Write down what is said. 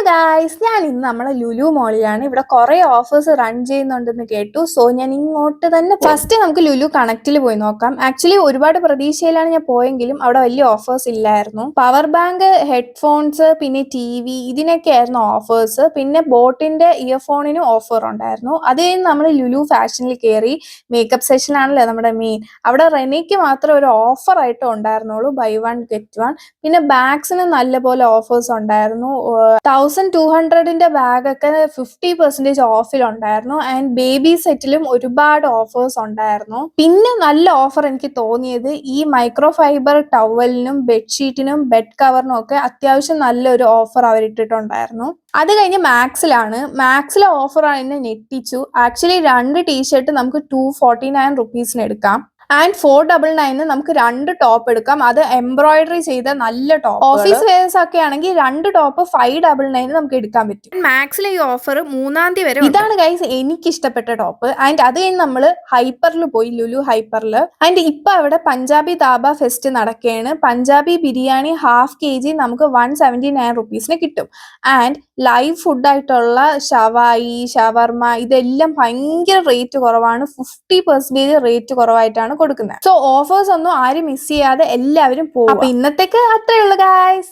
Guys, ഞാൻ ഇന്ന് നമ്മുടെ ലുലു മോളിലാണ്. ഇവിടെ കുറെ ഓഫേഴ്സ് റൺ ചെയ്യുന്നുണ്ടെന്ന് കേട്ടു. സോ ഞാൻ ഇങ്ങോട്ട് തന്നെ ഫസ്റ്റ് നമുക്ക് ലുലു കണക്റ്റിൽ പോയി നോക്കാം. ആക്ച്വലി ഒരുപാട് പ്രതീക്ഷയിലാണ് ഞാൻ പോയെങ്കിലും അവിടെ വലിയ ഓഫേഴ്സ് ഇല്ലായിരുന്നു. പവർ ബാങ്ക്, ഹെഡ്ഫോൺസ്, പിന്നെ TV ഇതിനൊക്കെ ആയിരുന്നു ഓഫേഴ്സ്. പിന്നെ ബോട്ടിന്റെ ഇയർഫോണിനും ഓഫർ ഉണ്ടായിരുന്നു. അത് കഴിഞ്ഞ് നമ്മൾ ലുലു ഫാഷനിൽ കയറി. മേക്കപ്പ് സെഷനാണല്ലോ നമ്മുടെ മെയിൻ. അവിടെ റെനയ്ക്ക് മാത്രം ഒരു ഓഫർ ആയിട്ട് ഉണ്ടായിരുന്നുള്ളൂ, ബൈ 1 get 1. പിന്നെ ബാഗ്സിന് നല്ലപോലെ ഓഫേഴ്സ് ഉണ്ടായിരുന്നു. 1200ന്റെ ബാഗൊക്കെ 50% ഓഫിലുണ്ടായിരുന്നു. ആൻഡ് ബേബി സെറ്റിലും ഒരുപാട് ഓഫേഴ്സ് ഉണ്ടായിരുന്നു. പിന്നെ നല്ല ഓഫർ എനിക്ക് തോന്നിയത് ഈ മൈക്രോ ഫൈബർ ടവലിനും ബെഡ്ഷീറ്റിനും ബെഡ് കവറിനും ഒക്കെ അത്യാവശ്യം നല്ലൊരു ഓഫർ അവരിട്ടിട്ടുണ്ടായിരുന്നു. അത് കഴിഞ്ഞ് മാക്സിലെ ഓഫർ എന്നെ ഞെട്ടിച്ചു. ആക്ച്വലി 2 ടീഷർട്ട് നമുക്ക് 249 റുപ്പീസിന് എടുക്കാം. ആൻഡ് 499 നമുക്ക് 2 ടോപ്പ് എടുക്കാം. അത് എംബ്രോയിഡറി ചെയ്ത നല്ല ടോപ്പ്. ഓഫീസ് വെയേഴ്സ് ഒക്കെ ആണെങ്കിൽ 2 ടോപ്പ് 599 നമുക്ക് എടുക്കാൻ പറ്റും. മാക്സിലെ ഈ ഓഫർ 3-ാം തീയതി വരെ. ഇതാണ് ഗൈസ് എനിക്ക് ഇഷ്ടപ്പെട്ട ടോപ്പ്. ആൻഡ് അത് കഴിഞ്ഞ് നമ്മൾ ഹൈപ്പറിൽ പോയി, ലുലു ഹൈപ്പറിൽ. ആൻഡ് ഇപ്പൊ അവിടെ പഞ്ചാബി ദാബ ഫെസ്റ്റ് നടക്കുകയാണ്. പഞ്ചാബി ബിരിയാണി ½ kg നമുക്ക് 179 റുപ്പീസിന് കിട്ടും. ആൻഡ് ലൈവ് ഫുഡായിട്ടുള്ള ഷവായി, ഷവർമ ഇതെല്ലാം ഭയങ്കര റേറ്റ് കുറവാണ്. 50% റേറ്റ് കുറവായിട്ടാണ് കൊടുക്കുന്നത്. സോ ഓഫേഴ്സ് ഒന്നും ആരും മിസ് ചെയ്യാതെ എല്ലാവരും പോകും. അപ്പൊ ഇന്നത്തേക്ക് അത്രേ ഉള്ളൂ ഗായ്സ്.